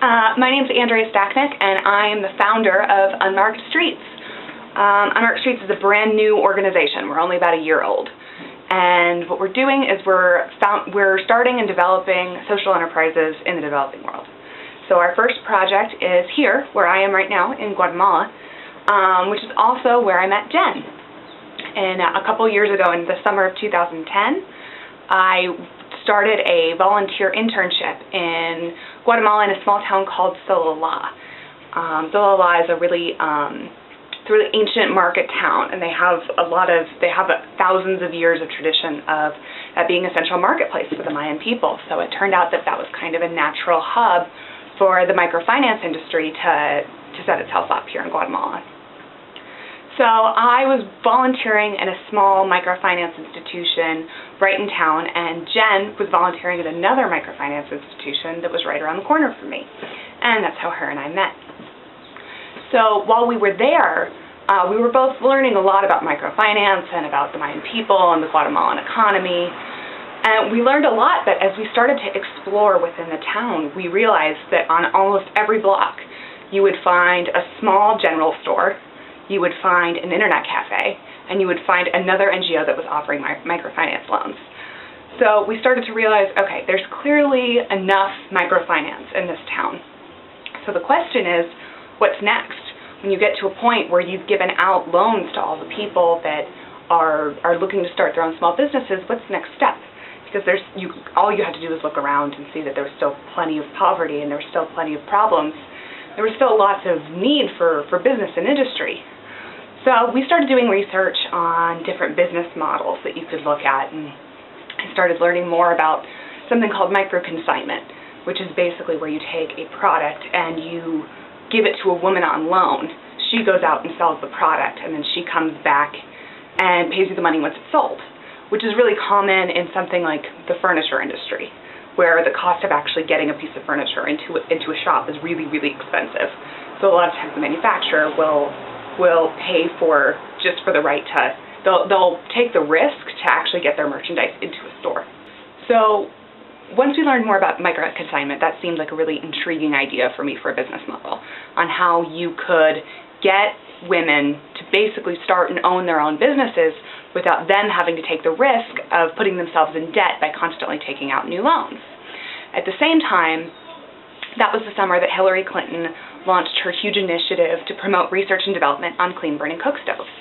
My name's Andrea, and I am the founder of Unmarked Streets. Unmarked Streets is a brand new organization. We're only about a year old. And what we're doing is we're starting and developing social enterprises in the developing world. So our first project is here, where I am right now, in Guatemala, which is also where I met Jen. And a couple years ago, in the summer of 2010, I started a volunteer internship in Guatemala in a small town called Sololá. Sololá is a really ancient market town, and they have thousands of years of tradition of being a central marketplace for the Mayan people. So it turned out that was kind of a natural hub for the microfinance industry to set itself up here in Guatemala. So I was volunteering in a small microfinance institution right in town, and Jen was volunteering at another microfinance institution that was right around the corner from me. And that's how her and I met. So while we were there, we were both learning a lot about microfinance and about the Mayan people and the Guatemalan economy. And we learned a lot that as we started to explore within the town, we realized that on almost every block you would find a small general store, you would find an internet cafe, and you would find another NGO that was offering microfinance loans. So we started to realize, okay, there's clearly enough microfinance in this town. So the question is, what's next? When you get to a point where you've given out loans to all the people that are looking to start their own small businesses, what's the next step? Because all you had to do was look around and see that there was still plenty of poverty and there was still plenty of problems. There was still lots of need for business and industry. So we started doing research on different business models that you could look at, and I started learning more about something called micro-consignment, which is basically where you take a product and you give it to a woman on loan. She goes out and sells the product, and then she comes back and pays you the money once it's sold, which is really common in something like the furniture industry, where the cost of actually getting a piece of furniture into a shop is really, really expensive. So a lot of times the manufacturer will pay just for the right to, they'll take the risk to actually get their merchandise into a store. So once we learned more about micro-consignment, that seemed like a really intriguing idea for me for a business model on how you could get women to basically start and own their own businesses without them having to take the risk of putting themselves in debt by constantly taking out new loans. At the same time, that was the summer that Hillary Clinton launched her huge initiative to promote research and development on clean-burning cook stoves,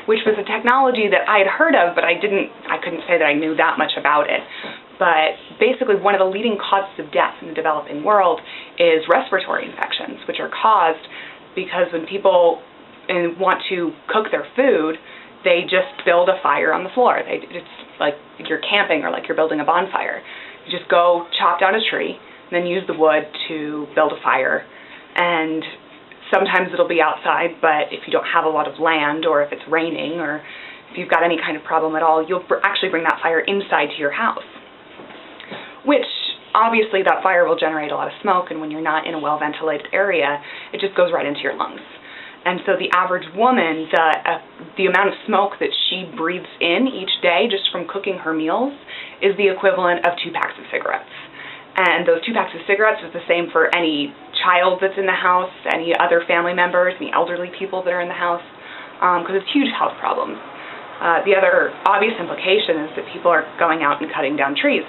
which was a technology that I had heard of, but I couldn't say that I knew that much about it. But basically, one of the leading causes of death in the developing world is respiratory infections, which are caused because when people want to cook their food, they just build a fire on the floor. It's like you're camping or like you're building a bonfire. You just go chop down a tree, and then use the wood to build a fire. And sometimes it'll be outside, but if you don't have a lot of land, or if it's raining, or if you've got any kind of problem at all, you'll actually bring that fire inside to your house. Which, obviously, that fire will generate a lot of smoke, and when you're not in a well-ventilated area, it just goes right into your lungs. And so the average woman, the amount of smoke that she breathes in each day just from cooking her meals is the equivalent of 2 packs of cigarettes. And those 2 packs of cigarettes is the same for any child that's in the house, any other family members, any elderly people that are in the house, because it's huge health problems. The other obvious implication is that people are going out and cutting down trees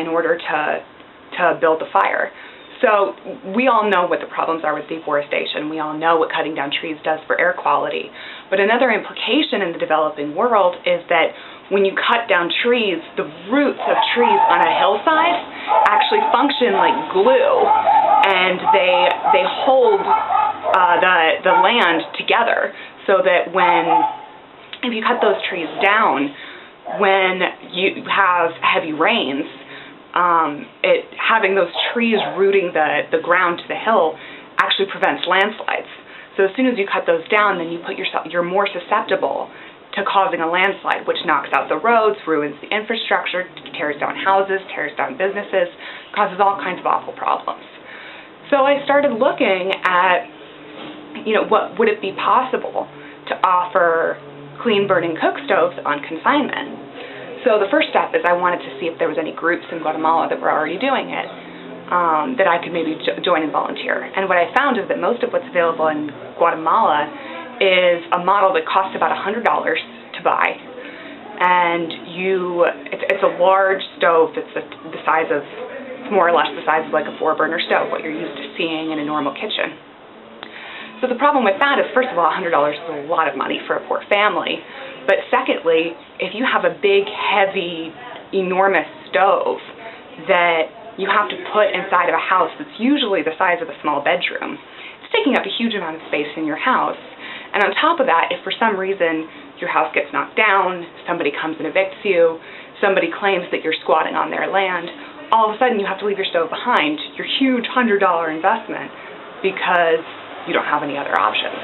in order to build the fire. So we all know what the problems are with deforestation. We all know what cutting down trees does for air quality. But another implication in the developing world is that when you cut down trees, the roots of trees on a hillside actually function like glue, and they hold the land together, so that if you cut those trees down, when you have heavy rains, having those trees rooting the ground to the hill actually prevents landslides. So as soon as you cut those down, then you're more susceptible to causing a landslide, which knocks out the roads, ruins the infrastructure, tears down houses, tears down businesses, causes all kinds of awful problems. So I started looking at, what would it be possible to offer clean-burning cook stoves on consignment. So the first step is I wanted to see if there was any groups in Guatemala that were already doing it. that I could maybe join and volunteer. And what I found is that most of what's available in Guatemala is a model that costs about $100 to buy. And it's a large stove that's the size of, more or less the size of like a 4-burner stove, what you're used to seeing in a normal kitchen. So the problem with that is, first of all, $100 is a lot of money for a poor family. But secondly, if you have a big, heavy, enormous stove that you have to put inside of a house that's usually the size of a small bedroom, it's taking up a huge amount of space in your house. And on top of that, if for some reason your house gets knocked down, somebody comes and evicts you, somebody claims that you're squatting on their land, all of a sudden you have to leave your stove behind, your huge $100 investment, because you don't have any other options.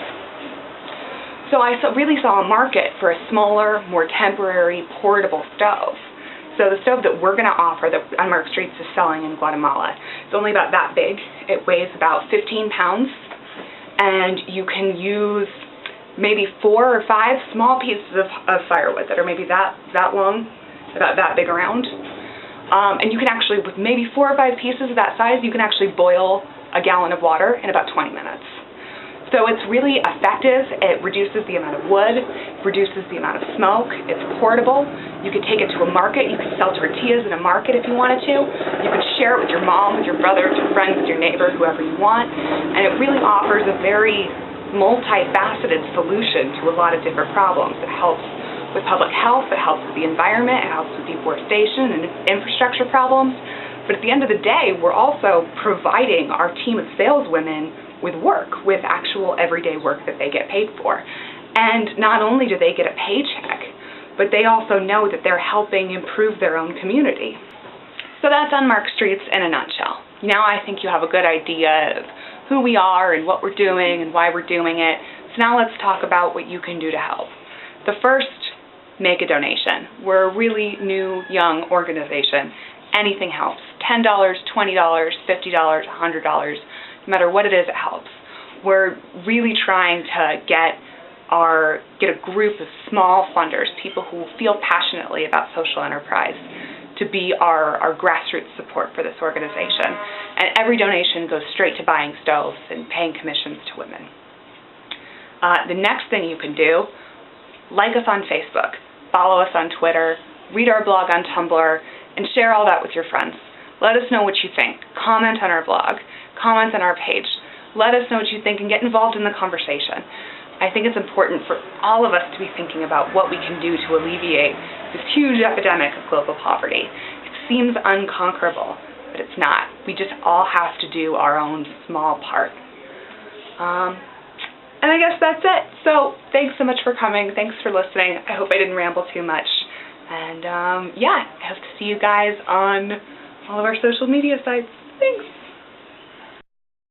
So I really saw a market for a smaller, more temporary, portable stove. So the stove that we're going to offer, that Unmarked Streets is selling in Guatemala, it's only about that big. It weighs about 15 pounds, and you can use maybe 4 or 5 small pieces of firewood that are maybe that long, about that big around. And you can actually, with maybe 4 or 5 pieces of that size, you can actually boil a gallon of water in about 20 minutes. So it's really effective. It reduces the amount of wood, reduces the amount of smoke. It's portable. You could take it to a market. You could sell tortillas in a market if you wanted to. You could share it with your mom, with your brother, with your friends, with your neighbor, whoever you want. And it really offers a very multifaceted solution to a lot of different problems. It helps with public health. It helps with the environment. It helps with deforestation and infrastructure problems. But at the end of the day, we're also providing our team of saleswomen with work, with actual everyday work that they get paid for. And not only do they get a paycheck, but they also know that they're helping improve their own community. So that's Unmarked Streets in a nutshell. Now I think you have a good idea of who we are and what we're doing and why we're doing it. So now let's talk about what you can do to help. The first, make a donation. We're a really new, young organization. Anything helps. $10, $20, $50, $100. No matter what it is, it helps. We're really trying to get a group of small funders, people who feel passionately about social enterprise, to be our grassroots support for this organization. And every donation goes straight to buying stoves and paying commissions to women. The next thing you can do, like us on Facebook, follow us on Twitter, read our blog on Tumblr, and share all that with your friends. Let us know what you think. Comment on our blog. Comment on our page. Let us know what you think and get involved in the conversation. I think it's important for all of us to be thinking about what we can do to alleviate this huge epidemic of global poverty. It seems unconquerable, but it's not. We just all have to do our own small part. And I guess that's it. So thanks so much for coming. Thanks for listening. I hope I didn't ramble too much. And yeah, I hope to see you guys on all of our social media sites.